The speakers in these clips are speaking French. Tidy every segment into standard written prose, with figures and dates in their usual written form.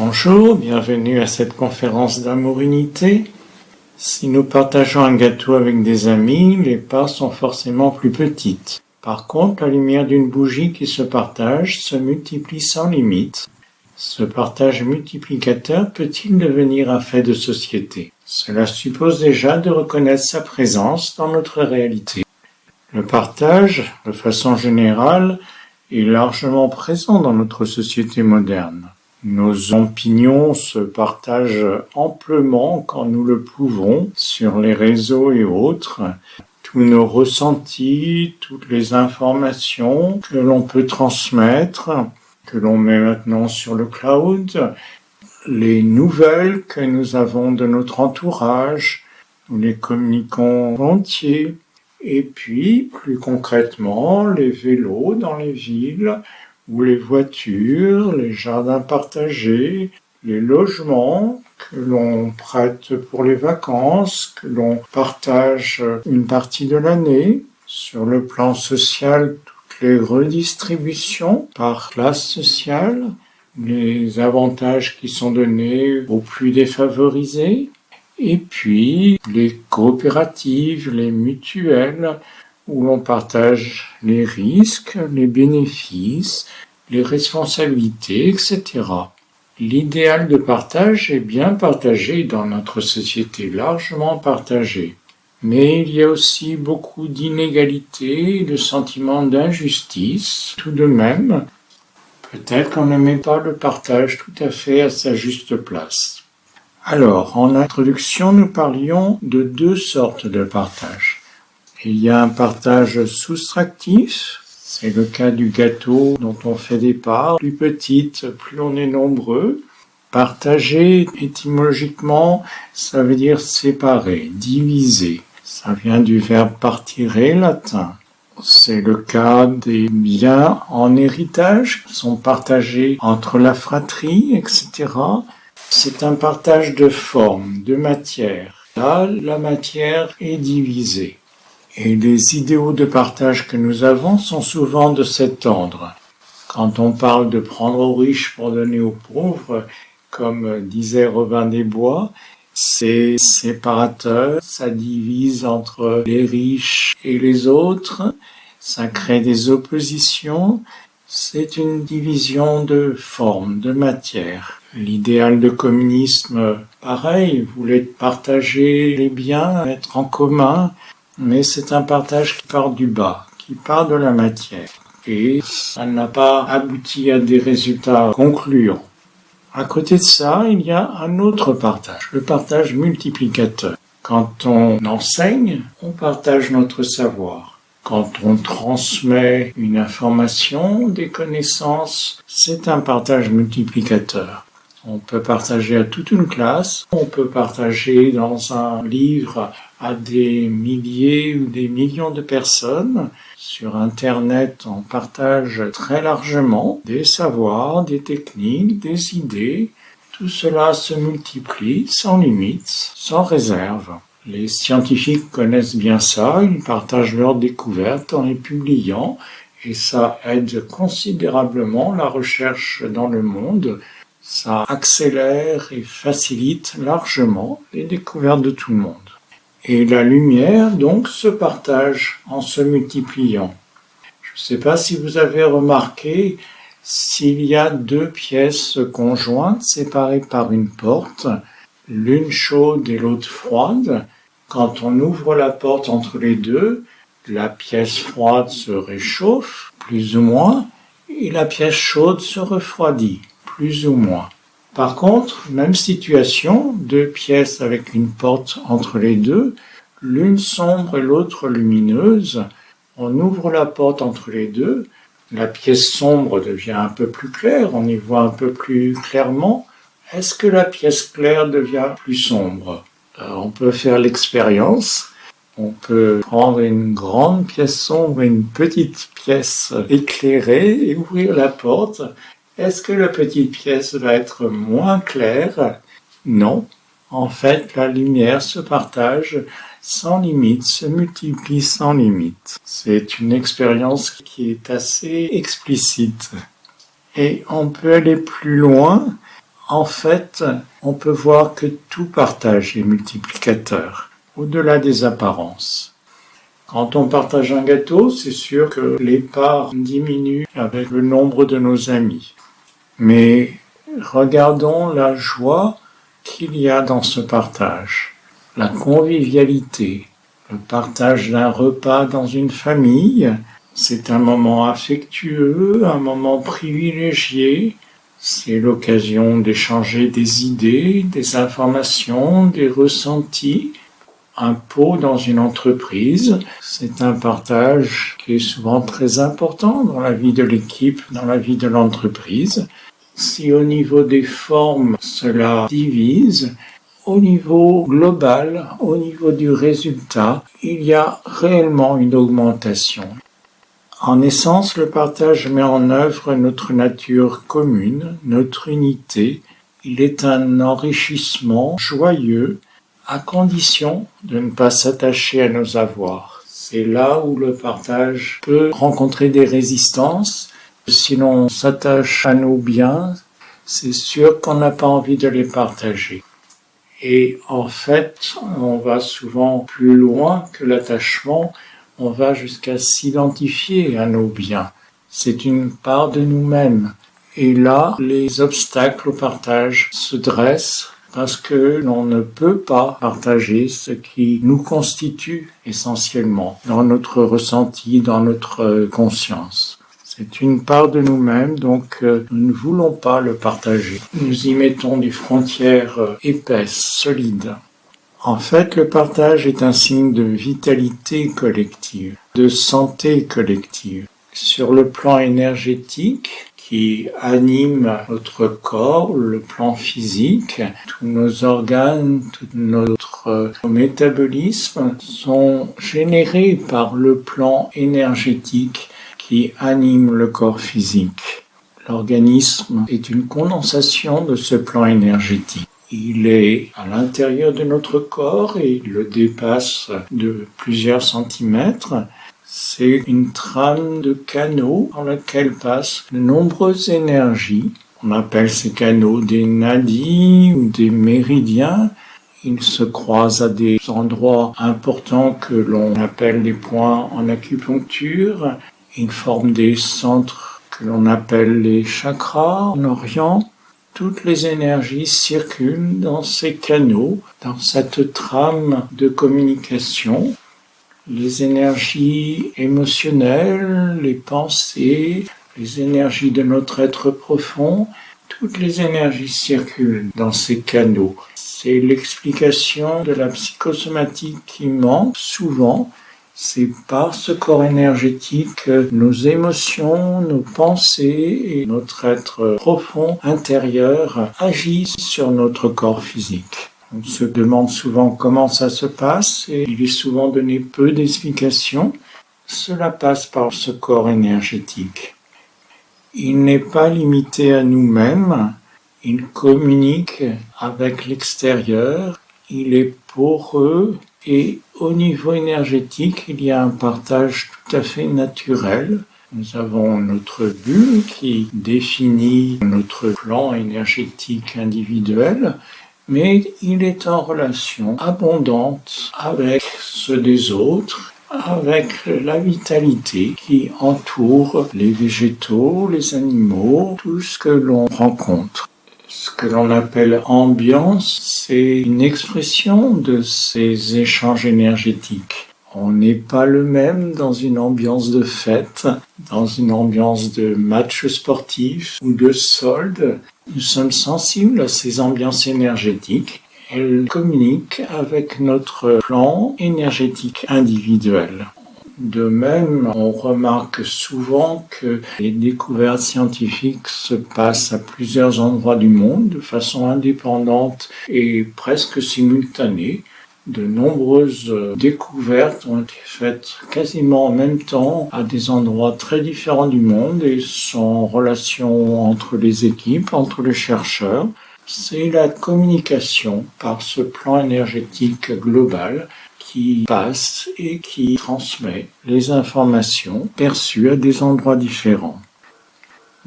Bonjour, bienvenue à cette conférence d'amour-unité. Si nous partageons un gâteau avec des amis, les parts sont forcément plus petites. Par contre, la lumière d'une bougie qui se partage se multiplie sans limite. Ce partage multiplicateur peut-il devenir un fait de société? Cela suppose déjà de reconnaître sa présence dans notre réalité. Le partage, de façon générale, est largement présent dans notre société moderne. Nos opinions se partagent amplement quand nous le pouvons sur les réseaux et autres. Tous nos ressentis, toutes les informations que l'on peut transmettre, que l'on met maintenant sur le cloud, les nouvelles que nous avons de notre entourage, nous les communiquons volontiers. Et puis, plus concrètement, les vélos dans les villes, ou les voitures, les jardins partagés, les logements que l'on prête pour les vacances, que l'on partage une partie de l'année. Sur le plan social, toutes les redistributions par classe sociale, les avantages qui sont donnés aux plus défavorisés, et puis les coopératives, les mutuelles, où l'on partage les risques, les bénéfices, les responsabilités, etc. L'idéal de partage est bien partagé dans notre société, largement partagé. Mais il y a aussi beaucoup d'inégalités et de sentiments d'injustice, tout de même. Peut-être qu'on ne met pas le partage tout à fait à sa juste place. Alors, en introduction, nous parlions de deux sortes de partage. Il y a un partage soustractif, c'est le cas du gâteau dont on fait des parts, plus petites, plus on est nombreux. Partager, étymologiquement, ça veut dire séparer, diviser. Ça vient du verbe partire latin. C'est le cas des biens en héritage qui sont partagés entre la fratrie, etc. C'est un partage de forme, de matière. Là, la matière est divisée. Et les idéaux de partage que nous avons sont souvent de cet ordre. Quand on parle de prendre aux riches pour donner aux pauvres, comme disait Robin des Bois, c'est séparateur, ça divise entre les riches et les autres, ça crée des oppositions, c'est une division de forme, de matière. L'idéal de communisme, pareil, voulait partager les biens, mettre en commun, mais c'est un partage qui part du bas, qui part de la matière. Et ça n'a pas abouti à des résultats concluants. À côté de ça, il y a un autre partage, le partage multiplicateur. Quand on enseigne, on partage notre savoir. Quand on transmet une information, des connaissances, c'est un partage multiplicateur. On peut partager à toute une classe, on peut partager dans un livre à des milliers ou des millions de personnes. Sur Internet, on partage très largement des savoirs, des techniques, des idées. Tout cela se multiplie sans limite, sans réserve. Les scientifiques connaissent bien ça, ils partagent leurs découvertes en les publiant et ça aide considérablement la recherche dans le monde. Ça accélère et facilite largement les découvertes de tout le monde. Et la lumière, donc, se partage en se multipliant. Je ne sais pas si vous avez remarqué, s'il y a deux pièces conjointes séparées par une porte, l'une chaude et l'autre froide, quand on ouvre la porte entre les deux, la pièce froide se réchauffe, plus ou moins, et la pièce chaude se refroidit, plus ou moins. Par contre, même situation, deux pièces avec une porte entre les deux, l'une sombre et l'autre lumineuse, on ouvre la porte entre les deux, la pièce sombre devient un peu plus claire, on y voit un peu plus clairement. Est-ce que la pièce claire devient plus sombre? On peut faire l'expérience. On peut prendre une grande pièce sombre et une petite pièce éclairée et ouvrir la porte. Est-ce que la petite pièce va être moins claire? Non. En fait, la lumière se partage sans limite, se multiplie sans limite. C'est une expérience qui est assez explicite. Et on peut aller plus loin En fait, on peut voir que tout partage est multiplicateur, au-delà des apparences. Quand on partage un gâteau, c'est sûr que les parts diminuent avec le nombre de nos amis. Mais regardons la joie qu'il y a dans ce partage, la convivialité, le partage d'un repas dans une famille. C'est un moment affectueux, un moment privilégié. C'est l'occasion d'échanger des idées, des informations, des ressentis. Un pot dans une entreprise, c'est un partage qui est souvent très important dans la vie de l'équipe, dans la vie de l'entreprise. Si au niveau des formes, cela divise, au niveau global, au niveau du résultat, il y a réellement une augmentation. En essence, le partage met en œuvre notre nature commune, notre unité. Il est un enrichissement joyeux, à condition de ne pas s'attacher à nos avoirs. C'est là où le partage peut rencontrer des résistances. Si l'on s'attache à nos biens, c'est sûr qu'on n'a pas envie de les partager. Et en fait, on va souvent plus loin que l'attachement, on va jusqu'à s'identifier à nos biens. C'est une part de nous-mêmes. Et là, les obstacles au partage se dressent parce que l'on ne peut pas partager ce qui nous constitue essentiellement dans notre ressenti, dans notre conscience. C'est une part de nous-mêmes, donc nous ne voulons pas le partager. Nous y mettons des frontières épaisses, solides. En fait, le partage est un signe de vitalité collective, de santé collective. Sur le plan énergétique, qui anime notre corps, le plan physique, tous nos organes, tout notre métabolisme sont générés par le plan énergétique qui anime le corps physique. L'organisme est une condensation de ce plan énergétique. Il est à l'intérieur de notre corps et il le dépasse de plusieurs centimètres. C'est une trame de canaux dans laquelle passent de nombreuses énergies. On appelle ces canaux des nadis ou des méridiens. Ils se croisent à des endroits importants que l'on appelle des points en acupuncture. Ils forment des centres que l'on appelle les chakras en Orient. Toutes les énergies circulent dans ces canaux, dans cette trame de communication. Les énergies émotionnelles, les pensées, les énergies de notre être profond, toutes les énergies circulent dans ces canaux. C'est l'explication de la psychosomatique qui manque souvent. C'est par ce corps énergétique que nos émotions, nos pensées et notre être profond intérieur agissent sur notre corps physique. On se demande souvent comment ça se passe et il est souvent donné peu d'explications. Cela passe par ce corps énergétique. Il n'est pas limité à nous-mêmes, il communique avec l'extérieur, il est poreux et au niveau énergétique, il y a un partage tout à fait naturel. Nous avons notre bulle qui définit notre plan énergétique individuel, mais il est en relation abondante avec ceux des autres, avec la vitalité qui entoure les végétaux, les animaux, tout ce que l'on rencontre. Ce que l'on appelle ambiance, c'est une expression de ces échanges énergétiques. On n'est pas le même dans une ambiance de fête, dans une ambiance de match sportif ou de solde. Nous sommes sensibles à ces ambiances énergétiques. Elles communiquent avec notre plan énergétique individuel. De même, on remarque souvent que les découvertes scientifiques se passent à plusieurs endroits du monde de façon indépendante et presque simultanée. De nombreuses découvertes ont été faites quasiment en même temps à des endroits très différents du monde et sont en relation entre les équipes, entre les chercheurs. C'est la communication par ce plan énergétique global qui passe et qui transmet les informations perçues à des endroits différents.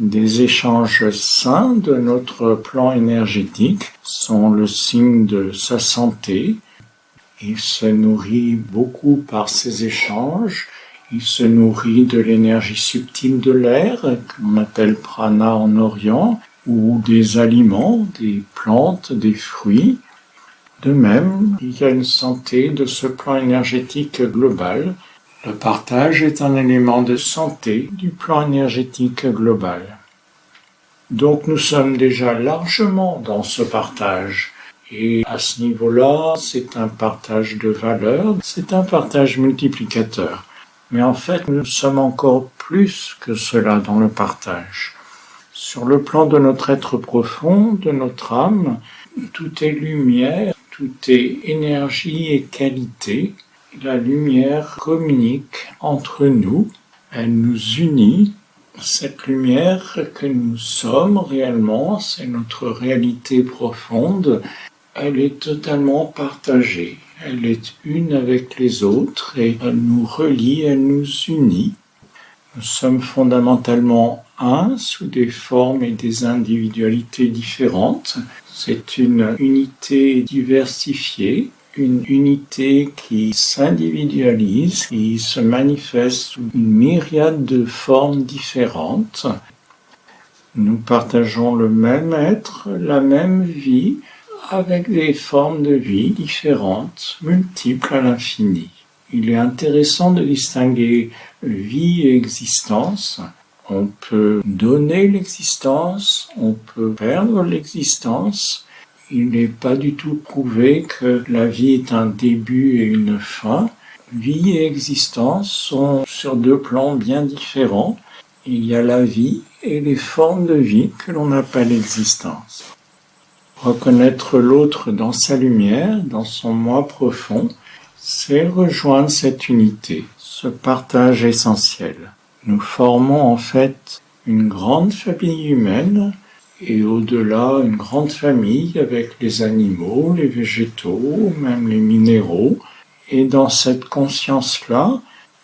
Des échanges sains de notre plan énergétique sont le signe de sa santé. Il se nourrit beaucoup par ces échanges. Il se nourrit de l'énergie subtile de l'air, qu'on appelle prana en Orient, ou des aliments, des plantes, des fruits. De même, il y a une santé de ce plan énergétique global. Le partage est un élément de santé du plan énergétique global. Donc nous sommes déjà largement dans ce partage. Et à ce niveau-là, c'est un partage de valeurs, c'est un partage multiplicateur. Mais en fait, nous sommes encore plus que cela dans le partage. Sur le plan de notre être profond, de notre âme, tout est lumière, tout est énergie et qualité. La lumière communique entre nous, elle nous unit. Cette lumière que nous sommes réellement, c'est notre réalité profonde, elle est totalement partagée. Elle est une avec les autres et elle nous relie, elle nous unit. Nous sommes fondamentalement un sous des formes et des individualités différentes. C'est une unité diversifiée, une unité qui s'individualise, qui se manifeste sous une myriade de formes différentes. Nous partageons le même être, la même vie, avec des formes de vie différentes, multiples à l'infini. Il est intéressant de distinguer vie et existence. On peut donner l'existence, on peut perdre l'existence. Il n'est pas du tout prouvé que la vie est un début et une fin. Vie et existence sont sur deux plans bien différents. Il y a la vie et les formes de vie que l'on appelle existence. Reconnaître l'autre dans sa lumière, dans son moi profond, c'est rejoindre cette unité, ce partage essentiel. Nous formons en fait une grande famille humaine et au-delà une grande famille avec les animaux, les végétaux, même les minéraux. Et dans cette conscience-là,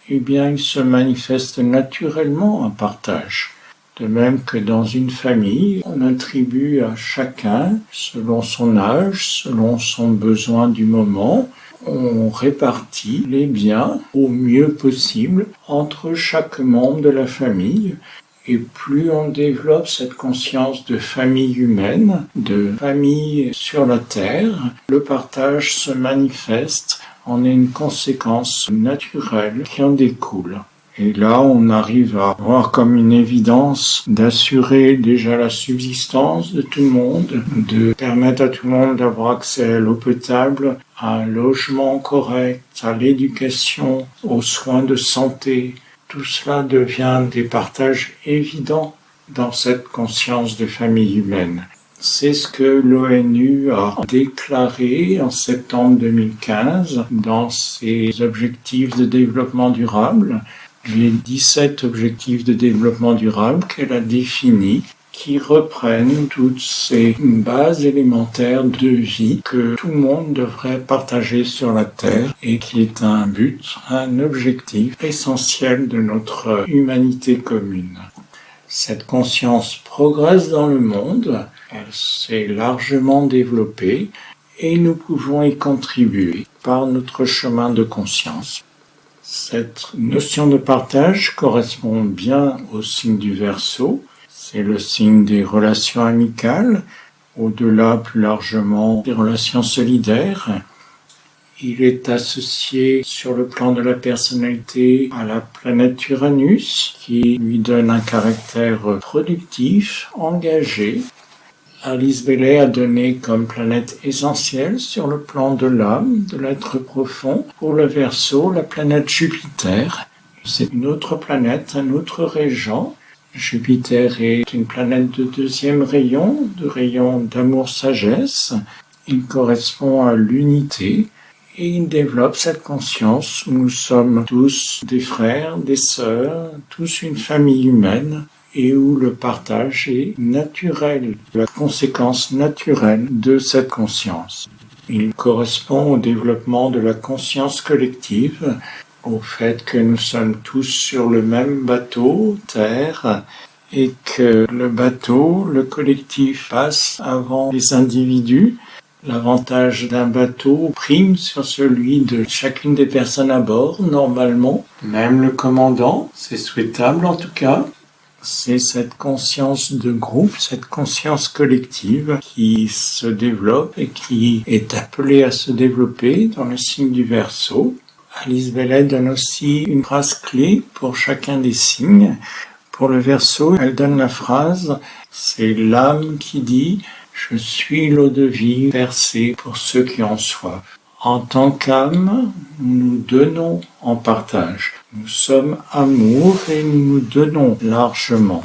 eh bien, il se manifeste naturellement un partage. De même que dans une famille, on attribue à chacun, selon son âge, selon son besoin du moment, on répartit les biens au mieux possible entre chaque membre de la famille. Et plus on développe cette conscience de famille humaine, de famille sur la terre, le partage se manifeste en une conséquence naturelle qui en découle. Et là, on arrive à voir comme une évidence d'assurer déjà la subsistance de tout le monde, de permettre à tout le monde d'avoir accès à l'eau potable, à un logement correct, à l'éducation, aux soins de santé. Tout cela devient des partages évidents dans cette conscience de famille humaine. C'est ce que l'ONU a déclaré en septembre 2015 dans ses objectifs de développement durable. Les 17 objectifs de développement durable qu'elle a définis, qui reprennent toutes ces bases élémentaires de vie que tout le monde devrait partager sur la Terre et qui est un but, un objectif essentiel de notre humanité commune. Cette conscience progresse dans le monde, elle s'est largement développée et nous pouvons y contribuer par notre chemin de conscience. Cette notion de partage correspond bien au signe du Verseau. C'est le signe des relations amicales, au-delà plus largement des relations solidaires. Il est associé sur le plan de la personnalité à la planète Uranus, qui lui donne un caractère productif, engagé. Alice Bailey a donné comme planète essentielle sur le plan de l'âme, de l'être profond, pour le Verseau, la planète Jupiter. C'est une autre planète, un autre régent. Jupiter est une planète de deuxième rayon, de rayon d'amour-sagesse. Il correspond à l'unité et il développe cette conscience où nous sommes tous des frères, des sœurs, tous une famille humaine, et où le partage est naturel, la conséquence naturelle de cette conscience. Il correspond au développement de la conscience collective, au fait que nous sommes tous sur le même bateau, Terre, et que le bateau, le collectif passe avant les individus. L'avantage d'un bateau prime sur celui de chacune des personnes à bord, normalement. Même le commandant, c'est souhaitable en tout cas. C'est cette conscience de groupe, cette conscience collective qui se développe et qui est appelée à se développer dans le signe du Verseau. Alice Bellet donne aussi une phrase clé pour chacun des signes. Pour le Verseau, elle donne la phrase, c'est l'âme qui dit « Je suis l'eau de vie versée pour ceux qui en soif ». En tant qu'âme, nous nous donnons en partage. Nous sommes amour et nous nous donnons largement.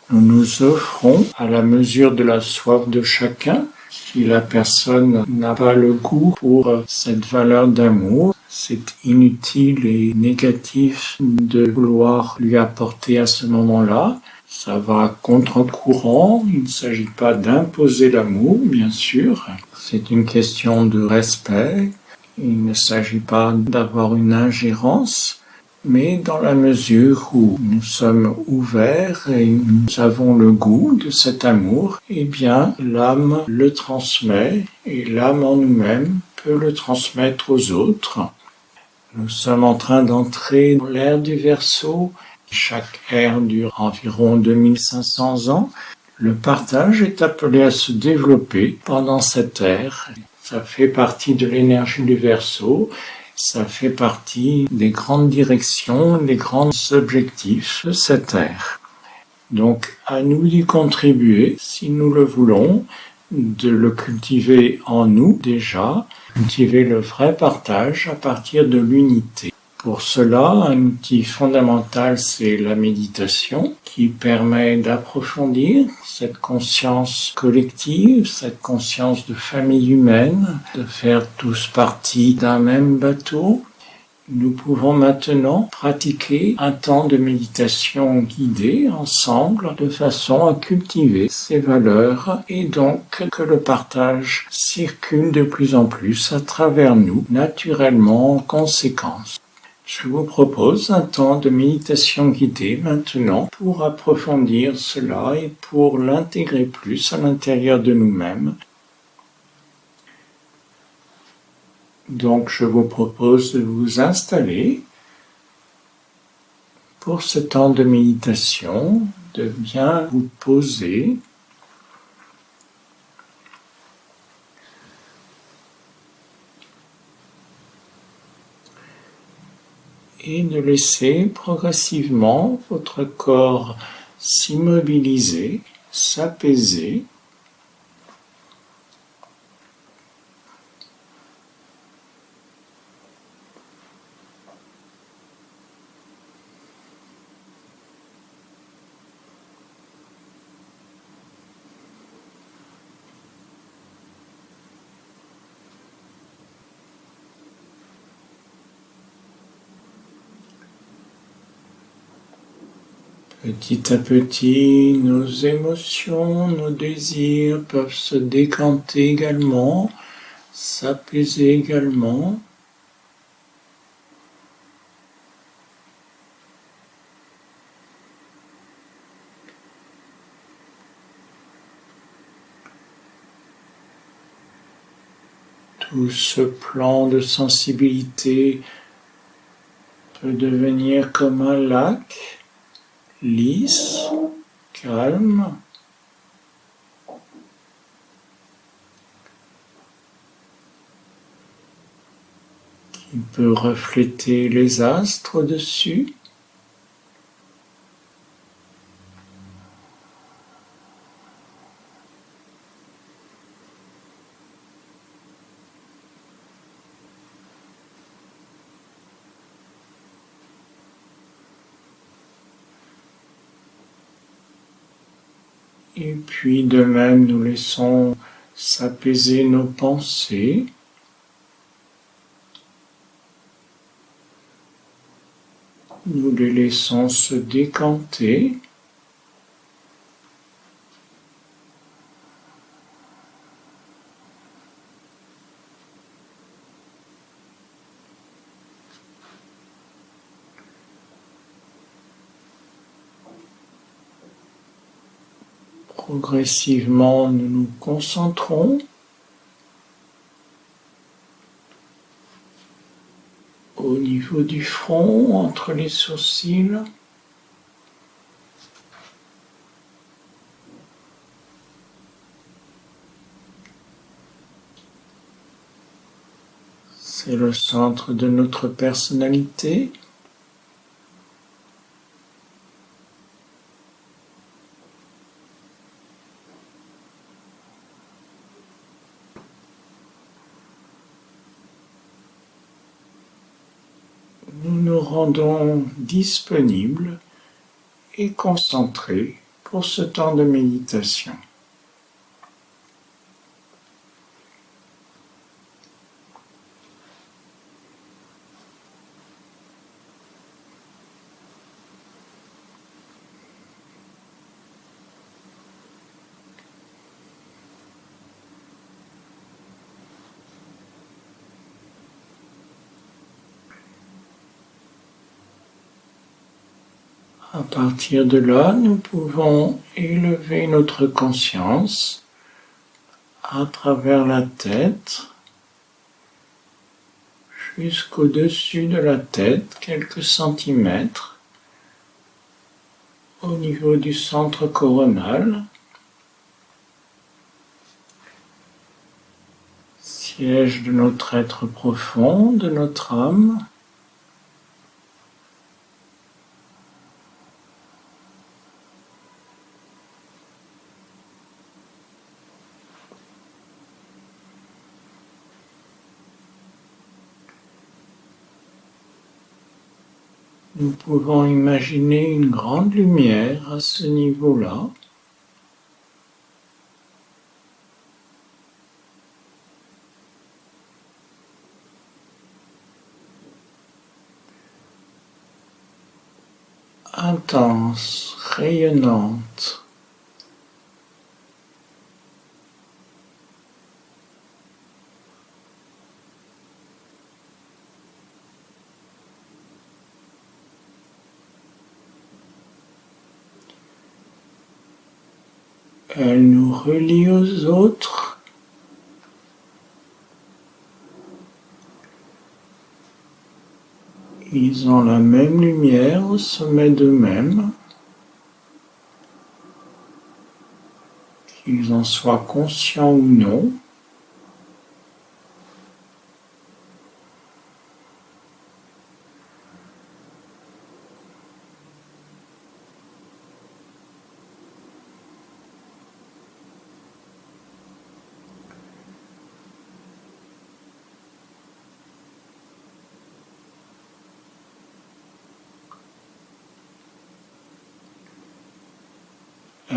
Nous nous offrons à la mesure de la soif de chacun. Si la personne n'a pas le goût pour cette valeur d'amour, c'est inutile et négatif de vouloir lui apporter à ce moment-là. Ça va à contre-courant, il ne s'agit pas d'imposer l'amour, bien sûr. C'est une question de respect. Il ne s'agit pas d'avoir une ingérence, mais dans la mesure où nous sommes ouverts et nous avons le goût de cet amour, eh bien, l'âme le transmet et l'âme en nous-mêmes peut le transmettre aux autres. Nous sommes en train d'entrer dans l'ère du Verseau. Chaque ère dure environ 2500 ans. Le partage est appelé à se développer pendant cette ère. Ça fait partie de l'énergie du Verseau. Ça fait partie des grandes directions, des grands objectifs de cette ère. Donc, à nous d'y contribuer, si nous le voulons, de le cultiver en nous déjà, cultiver le vrai partage à partir de l'unité. Pour cela, un outil fondamental, c'est la méditation, qui permet d'approfondir cette conscience collective, cette conscience de famille humaine, de faire tous partie d'un même bateau. Nous pouvons maintenant pratiquer un temps de méditation guidée ensemble de façon à cultiver ces valeurs et donc que le partage circule de plus en plus à travers nous, naturellement en conséquence. Je vous propose un temps de méditation guidée maintenant pour approfondir cela et pour l'intégrer plus à l'intérieur de nous-mêmes. Donc je vous propose de vous installer pour ce temps de méditation, de bien vous poser. Et de laisser progressivement votre corps s'immobiliser, s'apaiser. Petit à petit, nos émotions, nos désirs peuvent se décanter également, s'apaiser également. Tout ce plan de sensibilité peut devenir comme un lac, lisse, calme, qui peut refléter les astres au-dessus. Et puis de même, nous laissons s'apaiser nos pensées. Nous les laissons se décanter. Progressivement, nous nous concentrons au niveau du front, entre les sourcils. C'est le centre de notre personnalité. Nous nous rendons disponibles et concentrés pour ce temps de méditation. À partir de là, nous pouvons élever notre conscience à travers la tête jusqu'au-dessus de la tête, quelques centimètres, au niveau du centre coronal, siège de notre être profond, de notre âme. Nous pouvons imaginer une grande lumière à ce niveau-là. Intense, rayonnante. Elle nous relie aux autres. Ils ont la même lumière au sommet d'eux-mêmes, qu'ils en soient conscients ou non.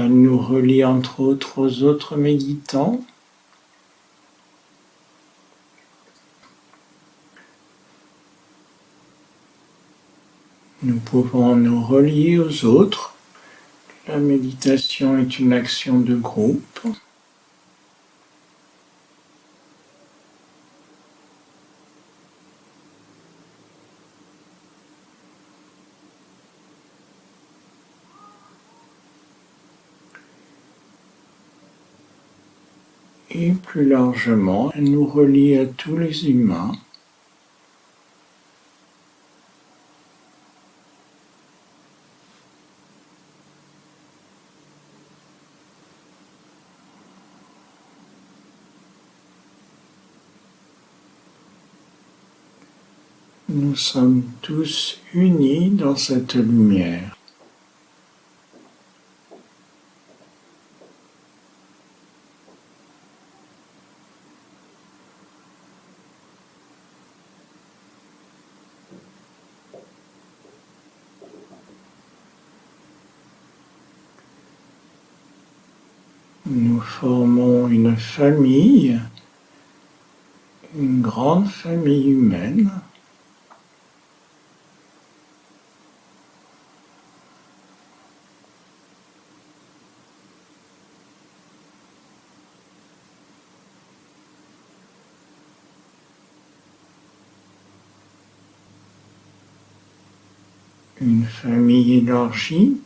Elle nous relie entre autres aux autres méditants. Nous pouvons nous relier aux autres. La méditation est une action de groupe. Et plus largement, elle nous relie à tous les humains. Nous sommes tous unis dans cette lumière. Nous formons une famille, une grande famille humaine. Une famille élargie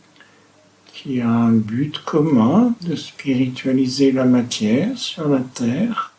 qui a un but commun de spiritualiser la matière sur la Terre.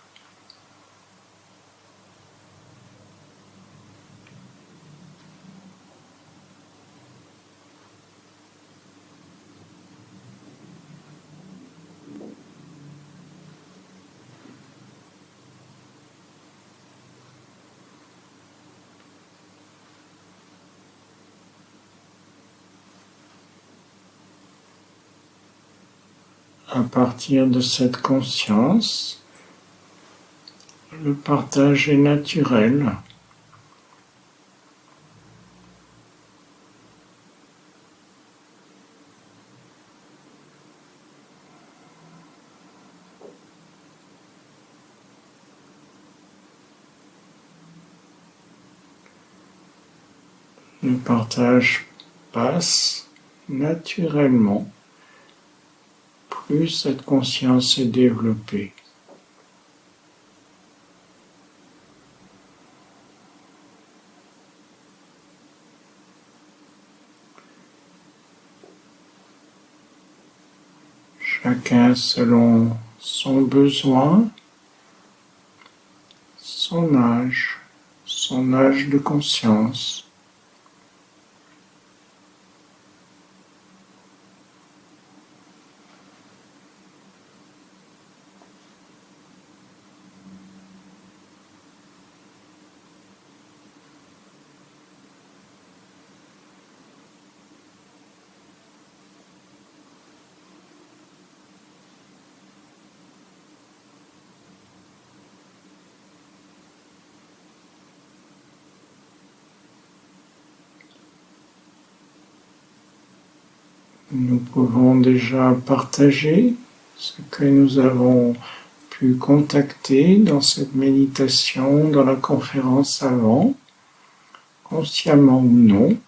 À partir de cette conscience, le partage est naturel. Le partage passe naturellement. Plus cette conscience est développée. Chacun selon son besoin, son âge de conscience. Nous pouvons déjà partager ce que nous avons pu contacter dans cette méditation, dans la conférence avant, consciemment ou non.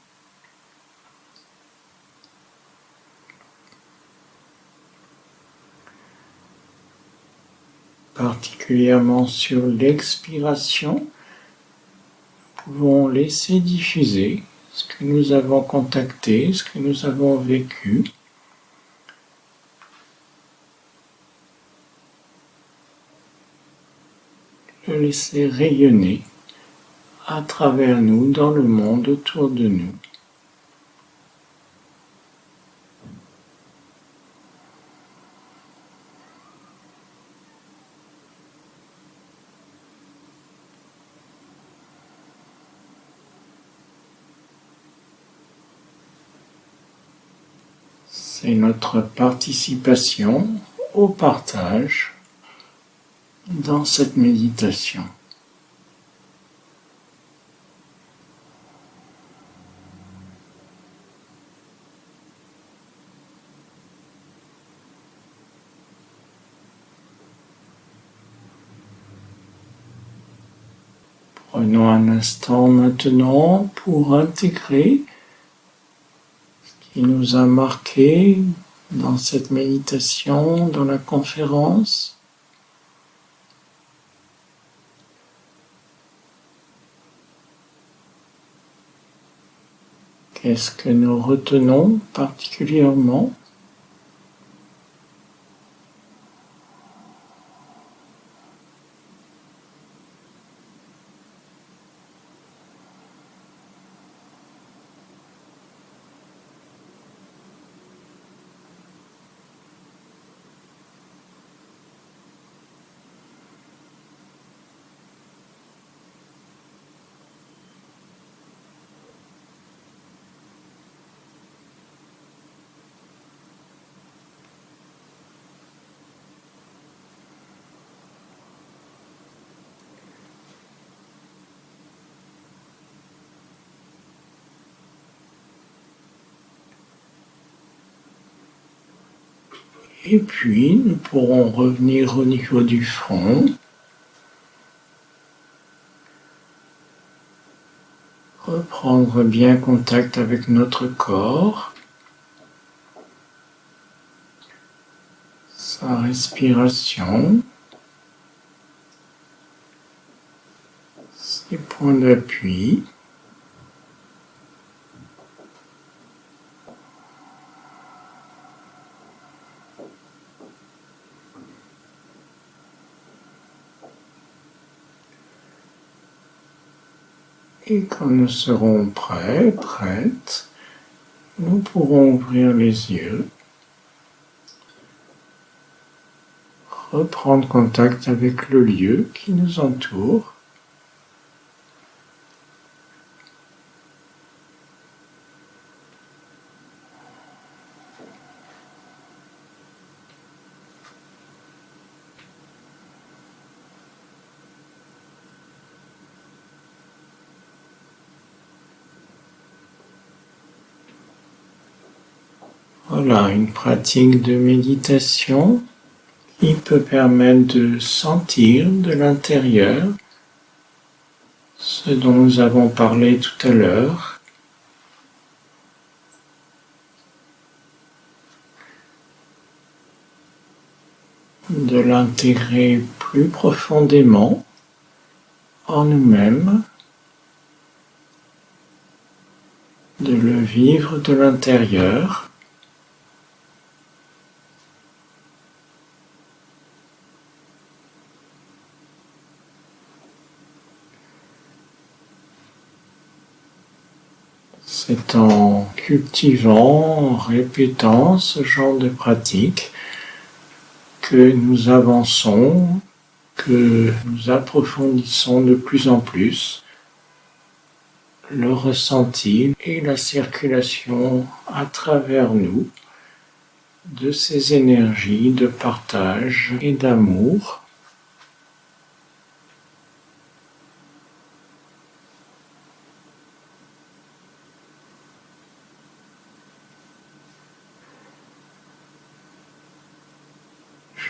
Particulièrement sur l'expiration, nous pouvons laisser diffuser ce que nous avons contacté, ce que nous avons vécu. Le laisser rayonner à travers nous, dans le monde autour de nous. C'est notre participation au partage dans cette méditation. Prenons un instant maintenant pour intégrer ce qui nous a marqué dans cette méditation, dans la conférence. Qu'est-ce que nous retenons particulièrement ? Et puis, nous pourrons revenir au niveau du front. Reprendre bien contact avec notre corps. Sa respiration. Ses points d'appui. Et quand nous serons prêts, prêtes, nous pourrons ouvrir les yeux, reprendre contact avec le lieu qui nous entoure, voilà, une pratique de méditation qui peut permettre de sentir de l'intérieur ce dont nous avons parlé tout à l'heure, de l'intégrer plus profondément en nous-mêmes, de le vivre de l'intérieur. C'est en cultivant, en répétant ce genre de pratique que nous avançons, que nous approfondissons de plus en plus le ressenti et la circulation à travers nous de ces énergies de partage et d'amour.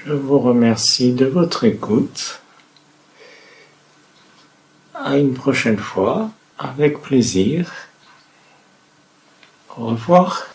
Je vous remercie de votre écoute. À une prochaine fois, avec plaisir. Au revoir.